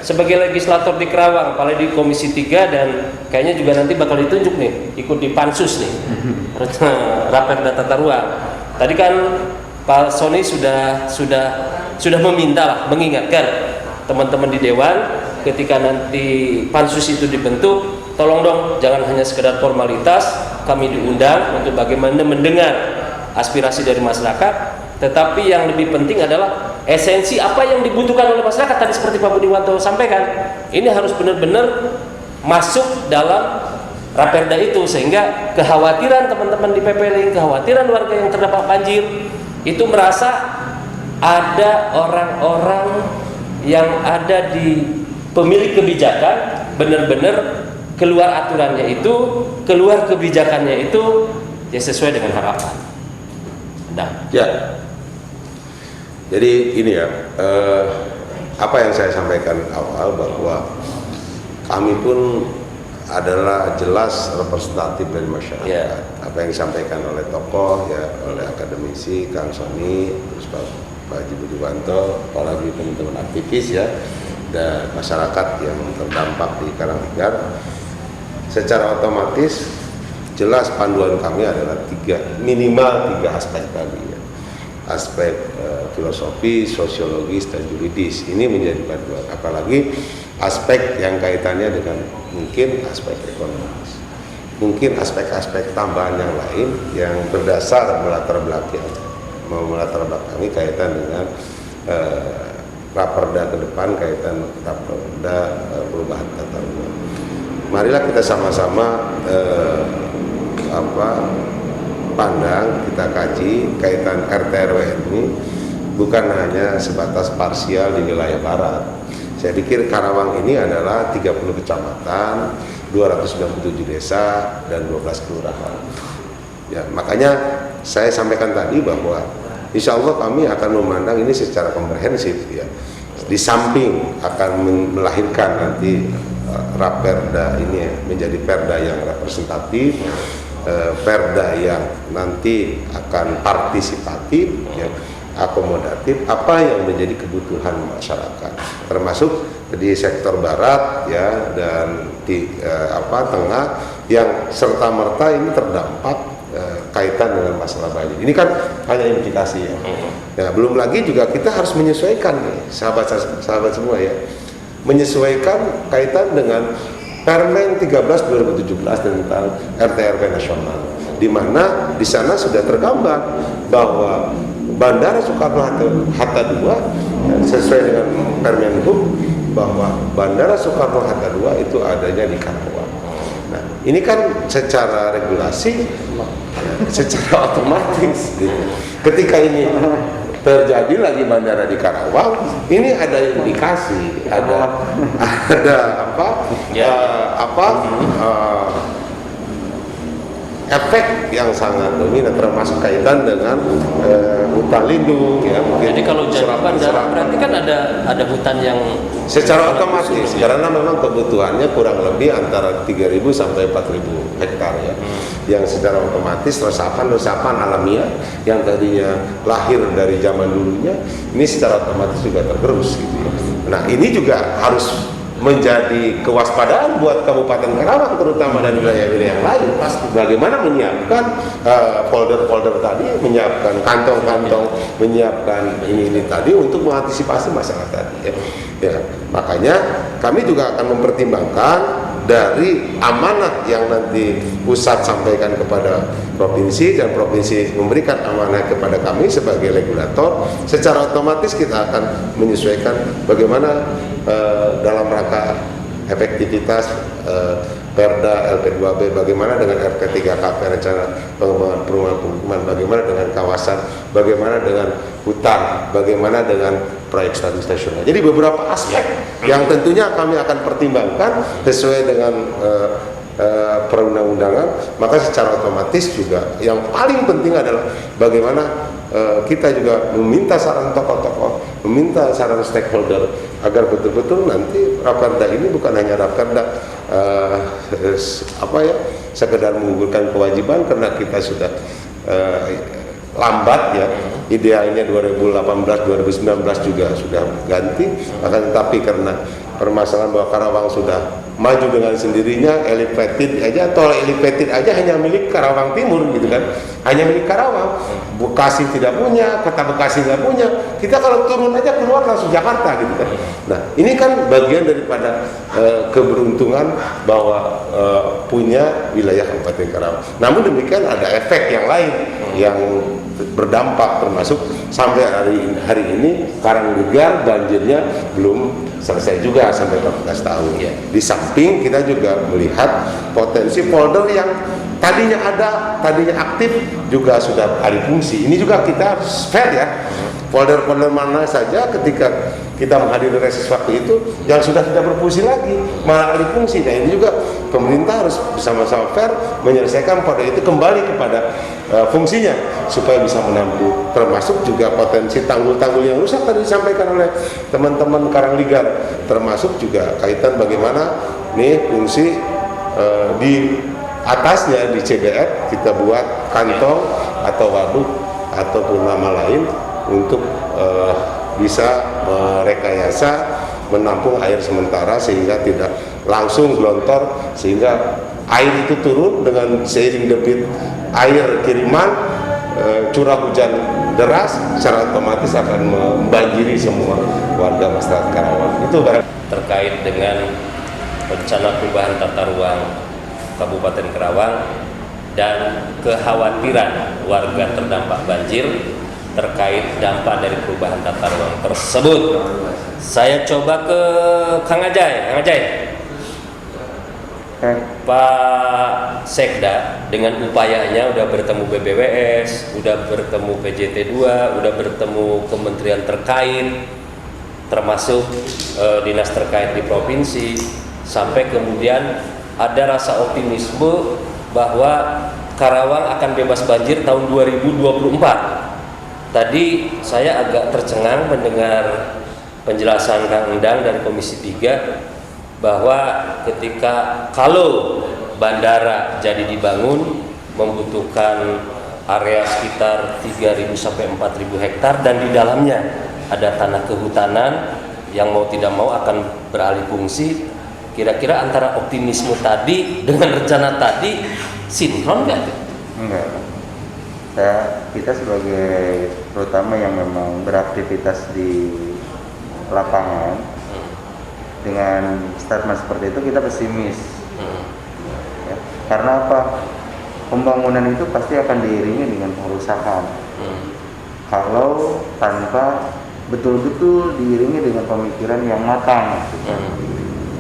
sebagai legislator di Kerawang, apalagi di Komisi 3 dan kayaknya juga nanti bakal ditunjuk nih, ikut di Pansus nih, Raperda Tata Ruang. Tadi kan Pak Sony sudah meminta lah, mengingatkan teman-teman di Dewan ketika nanti Pansus itu dibentuk, tolong dong jangan hanya sekedar formalitas, kami diundang untuk bagaimana mendengar aspirasi dari masyarakat, tetapi yang lebih penting adalah esensi apa yang dibutuhkan oleh masyarakat. Tadi seperti Pak Budiwanto sampaikan, ini harus benar-benar masuk dalam Raperda itu, sehingga kekhawatiran teman-teman di PPLING, kekhawatiran warga yang terdampak banjir itu merasa ada orang-orang yang ada di pemilik kebijakan benar-benar keluar aturannya itu, keluar kebijakannya itu ya sesuai dengan harapan. Nah. Ya. Jadi ini ya, apa yang saya sampaikan awal bahwa kami pun adalah jelas representatif dari masyarakat. Yeah. Apa yang disampaikan oleh tokoh, ya, oleh akademisi, Kang Sony, terus Pak Haji Budiwanto, apalagi teman-teman aktivis ya, dan masyarakat yang terdampak di Karanganyar, secara otomatis jelas panduan kami adalah minimal tiga aspek tadi ya. Aspek filosofi, sosiologis, dan yuridis ini menjadi panduan, apalagi aspek yang kaitannya dengan mungkin aspek ekonomis, mungkin aspek-aspek tambahan yang lain yang berdasar melatar belakangi kaitan dengan Raperda ke depan, kaitan Raperda perubahan tata ruang. Marilah kita sama-sama pandang, kita kaji kaitan RT/RW ini bukan hanya sebatas parsial di wilayah barat. Saya pikir Karawang ini adalah 30 kecamatan, 297 desa, dan 12 kelurahan. Ya, makanya saya sampaikan tadi bahwa insya Allah kami akan memandang ini secara komprehensif ya. Di samping akan melahirkan nanti Raperda ini menjadi perda yang representatif, perda yang nanti akan partisipatif ya, akomodatif, apa yang menjadi kebutuhan masyarakat, termasuk di sektor barat ya, dan di tengah yang serta merta ini terdampak kaitan dengan masalah banjir. Ini kan hanya indikasi ya. Ya, belum lagi juga kita harus menyesuaikan nih, sahabat semua ya, menyesuaikan kaitan dengan Permen 13/2017 tentang RT/RW nasional, di mana di sana sudah tergambar bahwa Bandara Soekarno-Hatta II sesuai dengan Permen Hub bahwa Bandara Soekarno-Hatta II itu adanya di Karawang. Nah, ini kan secara regulasi, secara otomatis, gitu. Ketika ini terjadi lagi bandara di Karawang, ini ada indikasi, ada efek yang sangat dominan, termasuk kaitan dengan hutan lindung ya. Mungkin jadi kalau jadi bandara berarti kan ada hutan yang secara otomatis karena memang kebutuhannya kurang lebih antara 3.000 sampai 4.000 hektar ya. Yang secara otomatis resapan alamiah yang tadinya lahir dari zaman dulunya ini secara otomatis juga tergerus gitu ya. Nah, ini juga harus menjadi kewaspadaan buat Kabupaten Karawang terutama dan wilayah-wilayah yang lain. Bagaimana menyiapkan folder-folder tadi, menyiapkan kantong-kantong, menyiapkan ini tadi untuk mengantisipasi masalah tadi ya. Ya, makanya kami juga akan mempertimbangkan dari amanah yang nanti pusat sampaikan kepada provinsi dan provinsi memberikan amanah kepada kami sebagai regulator. Secara otomatis kita akan menyesuaikan bagaimana dalam rangka efektivitas Perda LP2B, bagaimana dengan RP3KP rencana pengembangan perumahan, bagaimana dengan kawasan, bagaimana dengan hutan, bagaimana dengan proyek strategis nasional. Jadi beberapa aspek yang tentunya kami akan pertimbangkan sesuai dengan perundang-undangan. Maka secara otomatis juga yang paling penting adalah bagaimana kita juga meminta saran tokoh-tokoh, meminta saran stakeholder agar betul-betul nanti Raperda ini bukan hanya Raperda sekedar menggugurkan kewajiban karena kita sudah lambat ya, idealnya 2018 2019 juga sudah ganti, akan tetapi karena permasalahan bahwa Karawang sudah maju dengan sendirinya, elevated aja, tol elevated aja hanya milik Karawang Timur gitu kan, hanya milik Karawang. Bekasi tidak punya, Kota Bekasi tidak punya. Kita kalau turun aja keluar langsung Jakarta gitu kan. Nah ini kan bagian daripada keberuntungan bahwa punya wilayah Kabupaten Karawang. Namun demikian ada efek yang lain yang berdampak, termasuk sampai hari ini Karanglegar banjirnya belum selesai juga sampai 14 tahun. Ya. Di samping kita juga melihat potensi polder yang tadinya ada, tadinya aktif juga sudah alih fungsi. Ini juga kita harus fair ya. Polder-polder mana saja ketika kita menghadiri reses waktu itu yang sudah tidak berfungsi lagi, malah alih fungsi. Nah ini juga pemerintah harus bersama-sama fair menyelesaikan polder itu kembali kepada fungsinya supaya bisa menampung, termasuk juga potensi tanggul-tanggul yang rusak tadi disampaikan oleh teman-teman Karanglegar, termasuk juga kaitan bagaimana nih fungsi di atasnya di CBF kita buat kantong atau waduk ataupun nama lain untuk bisa merekayasa menampung air sementara sehingga tidak langsung gelontor, sehingga air itu turun dengan seiring debit air kiriman, curah hujan deras secara otomatis akan membanjiri semua warga masyarakat Karawang. Itu terkait dengan rencana perubahan tata ruang Kabupaten Karawang dan kekhawatiran warga terdampak banjir terkait dampak dari perubahan tata ruang tersebut. Saya coba ke Kang Ajay. Kang Ajay, Pak Sekda dengan upayanya udah bertemu BBWS, udah bertemu PJT2, udah bertemu kementerian terkait, termasuk dinas terkait di provinsi, sampai kemudian ada rasa optimisme bahwa Karawang akan bebas banjir tahun 2024. Tadi saya agak tercengang mendengar penjelasan Kang Endang dari Komisi 3 bahwa ketika kalau bandara jadi dibangun membutuhkan area sekitar 3.000 sampai 4.000 hektar dan di dalamnya ada tanah kehutanan yang mau tidak mau akan beralih fungsi. Kira-kira antara optimisme tadi dengan rencana tadi sinkron nggak? Enggak. Kita sebagai terutama yang memang beraktivitas di lapangan dengan statement seperti itu kita pesimis. Ya, karena apa? Pembangunan itu pasti akan diiringi dengan pengerusakan. Kalau tanpa betul-betul diiringi dengan pemikiran yang matang.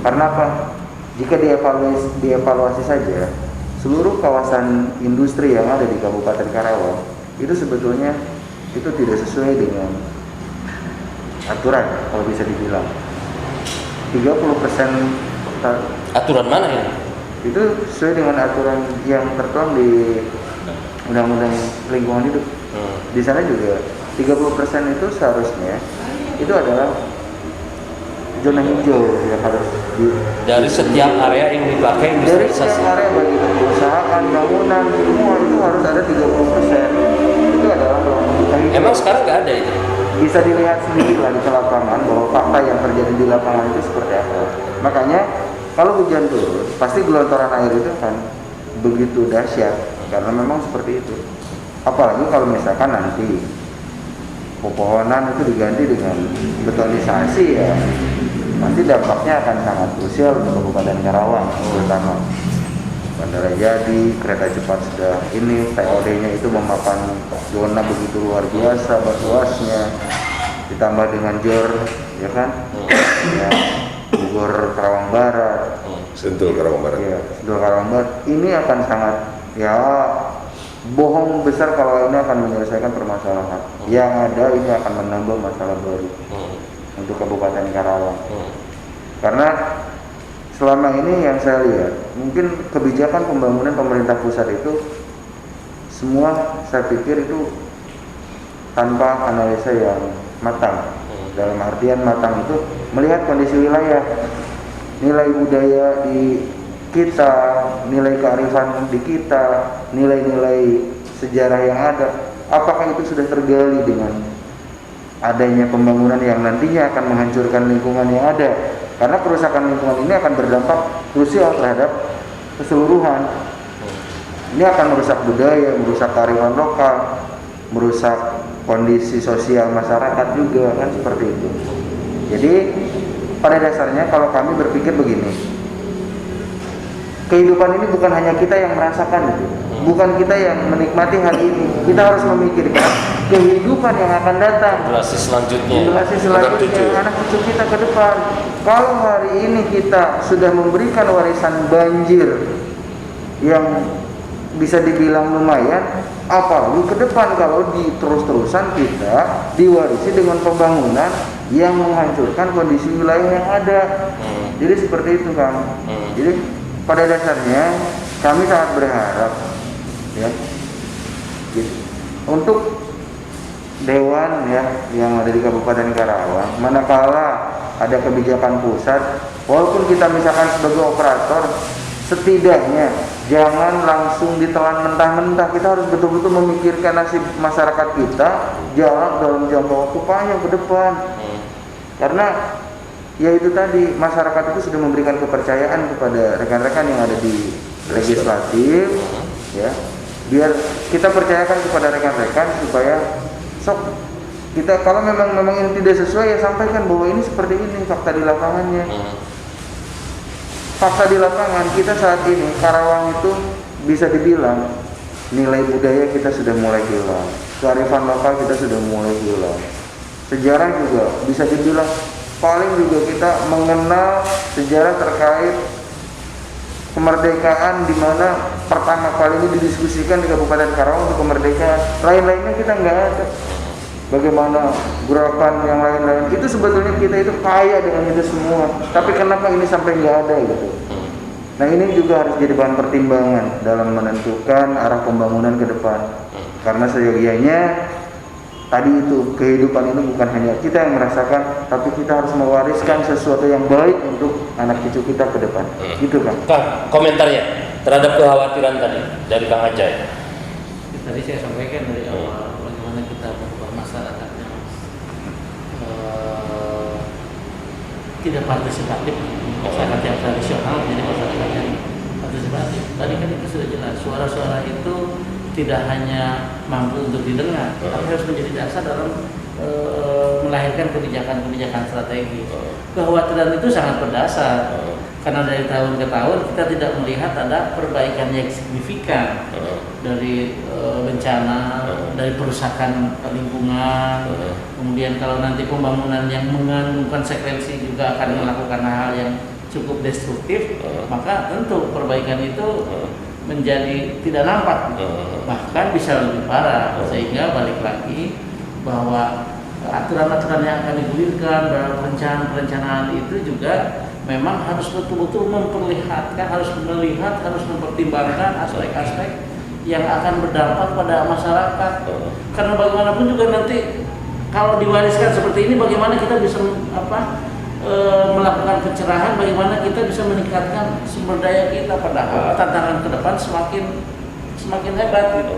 Karena apa? Jika dievaluasi saja seluruh kawasan industri yang ada di Kabupaten Karawang itu sebetulnya itu tidak sesuai dengan aturan, kalau bisa dibilang 30% Aturan mana ya? itu sesuai dengan aturan yang tertuang di Undang-Undang Lingkungan Hidup. Di sana juga 30% itu seharusnya itu adalah zona hijau yang harus dari setiap area yang dipakai dari industrialisasi. setiap area bagi perusahaan, bangunan, semua itu harus ada 30%. Itu adalah ruang terbuka hijau. Emang sekarang nggak ada itu? Bisa dilihat sendiri lah di lapangan bahwa fakta yang terjadi di lapangan itu seperti apa. Makanya kalau hujan turun, pasti gelontoran air itu kan begitu dahsyat karena memang seperti itu. Apalagi kalau misalkan nanti pepohonan itu diganti dengan betonisasi ya, pasti dampaknya akan sangat krusial untuk Kabupaten Karawang, terutama bandara jadi, kereta cepat sudah ini, TOD-nya itu memakan zona begitu luar biasa luasnya, ditambah dengan JOR, ya kan, ya, Bogor Karawang Barat, Sentul Karawang Barat. ya, Sentul Karawang Barat, ini akan sangat ya bohong besar kalau ini akan menyelesaikan permasalahan. Yang ada ini akan menambah masalah baru untuk Kabupaten Karawang. Karena selama ini yang saya lihat, mungkin kebijakan pembangunan pemerintah pusat itu semua saya pikir itu tanpa analisa yang matang. Dalam artian matang itu melihat kondisi wilayah, nilai budaya di kita, nilai kearifan di kita, nilai-nilai sejarah yang ada, apakah itu sudah tergali dengan adanya pembangunan yang nantinya akan menghancurkan lingkungan yang ada. Karena kerusakan lingkungan ini akan berdampak krusial terhadap keseluruhan. Ini akan merusak budaya, merusak kearifan lokal, merusak kondisi sosial masyarakat juga, kan seperti itu. Jadi pada dasarnya kalau kami berpikir begini, kehidupan ini bukan hanya kita yang merasakan itu, bukan kita yang menikmati hari ini. Kita harus memikirkan kehidupan yang akan datang, Generasi selanjutnya. anak cucu kita ke depan. Kalau hari ini kita sudah memberikan warisan banjir yang bisa dibilang lumayan, apalagi ke depan kalau terus-terusan kita diwarisi dengan pembangunan yang menghancurkan kondisi wilayah yang ada. Jadi seperti itu, Kang. Jadi pada dasarnya kami sangat berharap ya gitu, untuk dewan ya yang ada di Kabupaten Karawang, manakala ada kebijakan pusat, walaupun kita misalkan sebagai operator, setidaknya jangan langsung ditelan mentah-mentah. Kita harus betul-betul memikirkan nasib masyarakat kita dalam jangka waktu panjang ke depan. Karena ya itu tadi, masyarakat itu sudah memberikan kepercayaan kepada rekan-rekan yang ada di legislatif ya. Biar kita percayakan kepada rekan-rekan supaya sok kita kalau memang ini tidak sesuai ya sampaikan bahwa ini seperti ini fakta di lapangannya. Fakta di lapangan kita saat ini Karawang itu bisa dibilang nilai budaya kita sudah mulai hilang, kearifan lokal kita sudah mulai hilang, sejarah juga bisa dibilang paling juga kita mengenal sejarah terkait kemerdekaan di mana pertama kali ini didiskusikan di Kabupaten Karawang untuk kemerdekaan. Lain-lainnya kita nggak ada. Bagaimana gerakan yang lain-lain itu sebetulnya kita itu kaya dengan itu semua. Tapi kenapa ini sampai nggak ada gitu? Nah ini juga harus jadi bahan pertimbangan dalam menentukan arah pembangunan ke depan. Karena seyogianya tadi itu kehidupan ini bukan hanya kita yang merasakan, tapi kita harus mewariskan sesuatu yang baik untuk anak cucu kita ke depan. Gitu kan? Kang, komentarnya terhadap kekhawatiran tadi dari Kang Ajay. Tadi saya sampaikan dari awal bagaimana kita merubah masyarakat yang tidak partisipatif, masyarakat yang tradisional menjadi masyarakat yang partisipatif. Tadi kan itu sudah jelas, suara-suara itu tidak hanya mampu untuk didengar, tapi harus menjadi dasar dalam melahirkan kebijakan-kebijakan strategi. Kekhawatiran itu sangat berdasar, karena dari tahun ke tahun kita tidak melihat ada perbaikan yang signifikan dari bencana, dari perusakan lingkungan. Kemudian kalau nanti pembangunan yang mengandung konsekuensi juga akan melakukan hal yang cukup destruktif, maka tentu perbaikan itu menjadi tidak nampak, bahkan bisa lebih parah. Sehingga balik lagi bahwa aturan-aturan yang akan digulirkan dalam perencanaan itu juga memang harus betul-betul memperlihatkan, harus melihat, harus mempertimbangkan aspek-aspek yang akan berdampak pada masyarakat. Karena bagaimanapun juga nanti kalau diwariskan seperti ini, bagaimana kita bisa melakukan pencerahan, bagaimana kita bisa meningkatkan sumber daya kita, padahal tantangan ke depan semakin hebat gitu.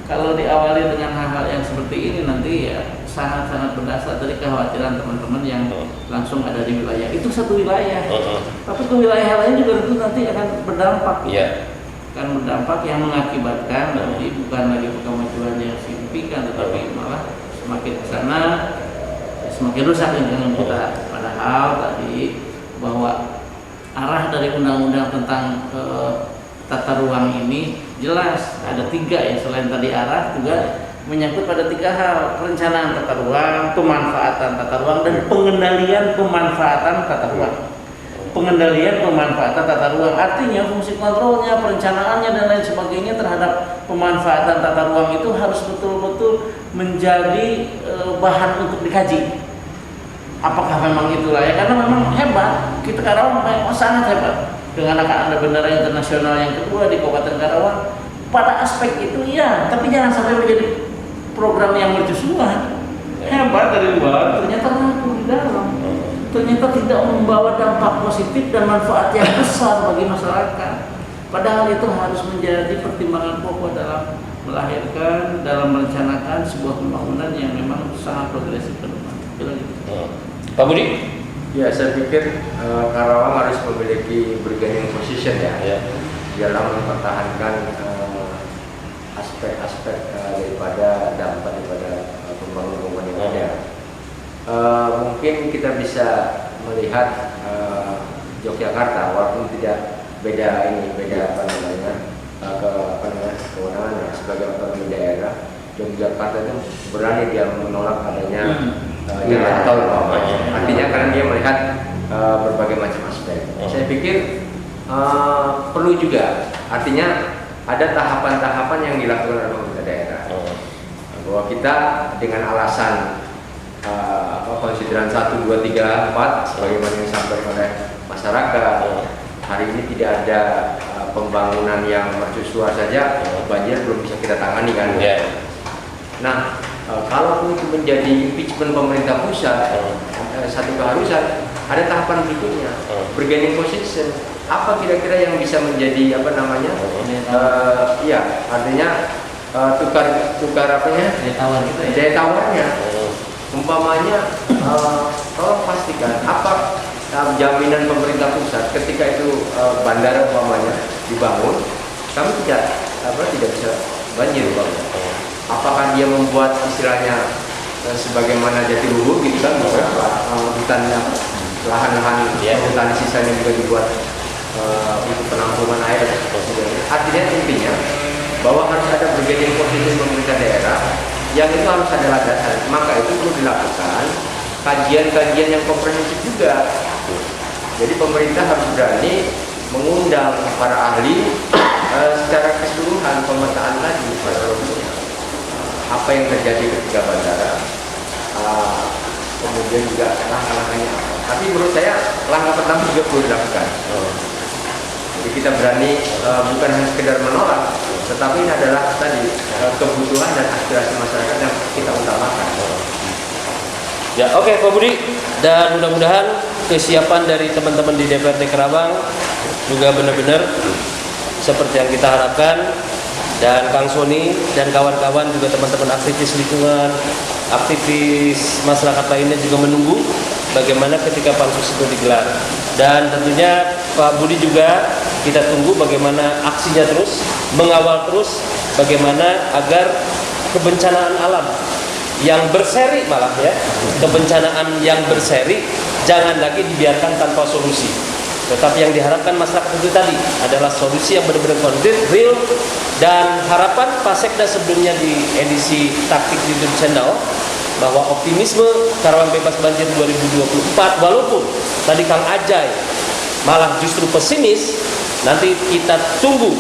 Kalau diawali dengan hal-hal yang seperti ini nanti ya sangat-sangat berdasar dari kekhawatiran teman-teman yang langsung ada di wilayah itu, satu wilayah. Tapi ke wilayah lain juga itu nanti akan berdampak. Akan berdampak yang mengakibatkan nanti bukan lagi kemajuan yang signifikan, tetapi malah semakin ke sana semakin rusak lingkungan kita. Padahal tadi bahwa arah dari undang-undang tentang tata ruang ini jelas ada 3 ya, selain tadi arah juga menyangkut pada 3 hal: perencanaan tata ruang, pemanfaatan tata ruang, dan pengendalian pemanfaatan tata ruang. Pengendalian pemanfaatan tata ruang artinya fungsi kontrolnya, perencanaannya dan lain sebagainya terhadap pemanfaatan tata ruang itu harus betul-betul menjadi bahan untuk dikaji. Apakah memang itulah ya? Karena memang hebat, kita Karawang sangat hebat dengan akan ada bendera internasional yang kedua di Kabupaten Karawang. Pada aspek itu ya, tapi jangan sampai menjadi program yang mercusuan. Hebat dari luar, ternyata rapuh di dalam. Ternyata tidak membawa dampak positif dan manfaat yang besar bagi masyarakat. Padahal itu harus menjadi pertimbangan pokok dalam melahirkan, dalam merencanakan sebuah pembangunan yang memang sangat progresif ke depan. Gitu. Pak Budi? Ya, saya pikir Karawang harus memiliki bargaining position ya, dalam mempertahankan aspek-aspek daripada dampak daripada pembangunan yang ada. Mungkin kita bisa melihat Yogyakarta, walaupun tidak beda kewenangannya sebagai otonomi daerah. Yogyakarta itu berani dia menolak adanya jalan tol, artinya karena dia melihat berbagai macam aspek. Saya pikir perlu juga, artinya ada tahapan-tahapan yang dilakukan oleh pemerintah daerah, bahwa kita dengan alasan konsideran 1, 2, 3, 4 sebagaimana yang disampaikan oleh masyarakat, hari ini tidak ada pembangunan yang mercusuar saja, banjir belum bisa kita tangani kan. Nah, kalau itu menjadi impeachment pemerintah pusat, satu keharusan, ada tahapan berikutnya, bargaining position. Apa kira-kira yang bisa menjadi artinya tukar apanya? Daya tawarnya. Umpamanya, tolong pastikan apa jaminan pemerintah pusat ketika itu bandara umpamanya dibangun, kami tidak bisa banjir umpamanya. Apakah dia membuat istilahnya sebagaimana Jatiluhur gitu kan, hutannya, lahan-lahan hutan sisanya juga dibuat untuk penampungan air. Artinya intinya bahwa harus ada bargaining position pemerintah daerah yang itu harus ada landasan. Maka itu perlu dilakukan kajian-kajian yang komprehensif juga. Jadi pemerintah harus berani mengundang para ahli secara keseluruhan pemetaan tadi apa yang terjadi ketika bandara, kemudian juga langkah-langkahnya apa. Tapi menurut saya langkah pertama juga perlu dilakukan. Jadi kita berani bukan hanya sekedar menolak, tetapi ini adalah tadi kebutuhan dan aspirasi masyarakat yang kita utamakan. Ya, oke, Pak Budi, dan mudah-mudahan kesiapan dari teman-teman di DPRD Karawang juga benar-benar seperti yang kita harapkan. Dan Kang Sony dan kawan-kawan juga teman-teman aktivis lingkungan, aktivis masyarakat lainnya juga menunggu bagaimana ketika pansus itu digelar. Dan tentunya Pak Budi juga kita tunggu bagaimana aksinya terus, mengawal terus bagaimana agar kebencanaan alam yang berseri malah ya, kebencanaan yang berseri jangan lagi dibiarkan tanpa solusi. Tetapi yang diharapkan masyarakat itu tadi adalah solusi yang benar-benar konkret, real, dan harapan Pak Sekda sebelumnya di edisi taktik YouTube channel bahwa optimisme Karawang bebas banjir 2024, walaupun tadi Kang Ajay malah justru pesimis, nanti kita tunggu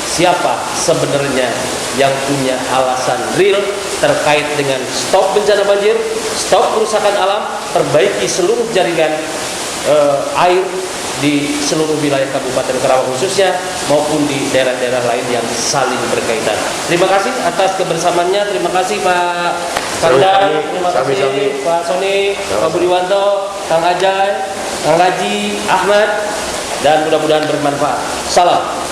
siapa sebenarnya yang punya alasan real terkait dengan stop bencana banjir, stop kerusakan alam, perbaiki seluruh jaringan air di seluruh wilayah Kabupaten Karawang khususnya maupun di daerah-daerah lain yang saling berkaitan. Terima kasih atas kebersamaannya. Terima kasih Pak Kandang, terima kasih Pak Sony, Pak Budiwanto, Kang Ajay, Kang Haji, Ahmad, dan mudah-mudahan bermanfaat. Salam.